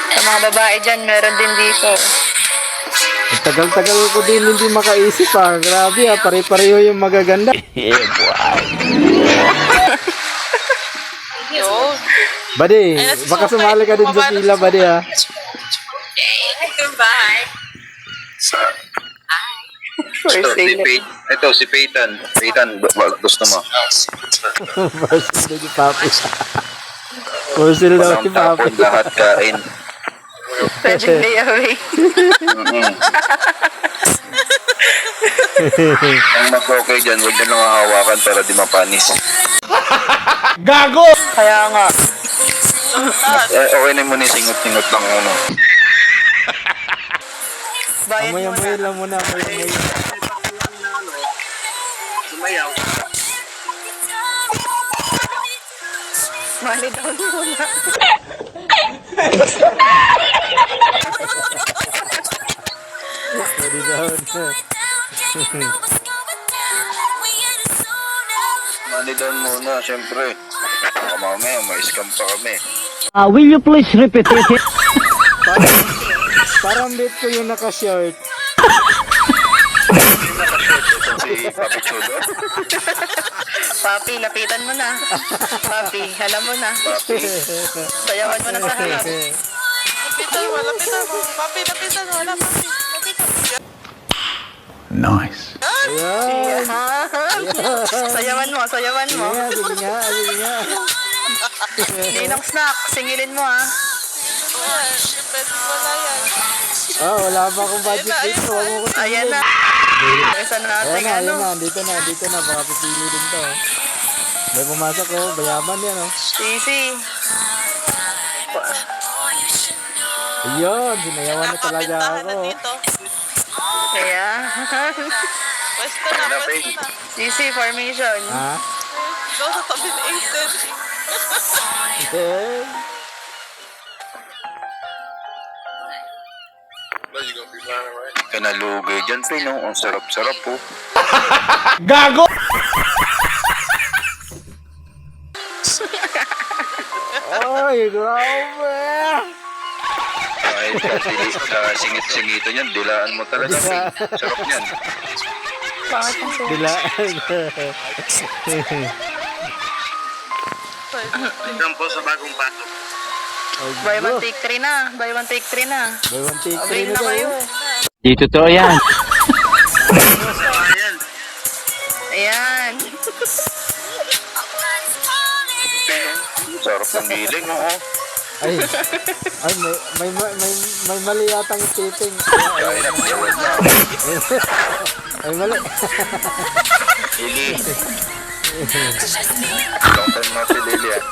Sa mga babae dyan, meron din dito. Ang tagal-tagal ko din hindi makaisip Grabe pare-pareho yung magaganda. Yun. Buddy, baka sumali ka din sa pila, buddy ha. Bye. Ito, si Peyton. Peyton, gusto mo. Parcel daw ni Papi. Parcel daw Walang ni Papi. tapon, lahat kain. Pwede layaway. Ang mag-okay dyan, huwag na lang hawakan para di mapanis. Gago! Kaya nga. Okay na muna yung singot-singot lang ano. Bayad mo Amoy-amoy na. lang muna. Amoy-amoy. Sumayaw. Mali daw muna. Pwede daw na. Money down muna, syempre. Baka mamaya, ma-scam pa kami. Will you please repeat it? Parang bit ko yung naka-short. Si Papi Chulo. Papi, lapitan mo na. Papi, alam mo na. Papi. Sayawan mo na sa harap. Lapitan mo. Papi, lapitan mo. Wala, papi. Lapitan mo. Nice. Ayan. Sayawan mo. Sige nga. Ninong snack, singilin mo ha. Pwede mo na yan. Wala pa akong budget dito. Huwag mo ko Ayan na. Isa natin Ayan ano. na. Dito na. Baka pipili din to. May pumasok bayaman yan Easy. Ayun, sinayawan na talaga Kapintahan na ako. dito. Kaya. Pwesto na. Easy formation. Ha? Go sa tabi ni Aiden. Eh, Kanalugay dyan, Pino. Ang sarap-sarap po. Gago! Ay, grabe! Kahit sa singit-singitan yan, dilaan mo talaga, Pino. Sarap yan. Dilaan. Tignan po sa bagong pasok. Buy one take 3 na. Buy one take 3 na. Buy one take Avail 3 na kayo. Di totoo yan. Ayan. Ayan. Sarap ng giling, oo. Ay, may mali yatang tipping. Kaya na mo. Ay, mali. Lili. Long time na si Lili, ah.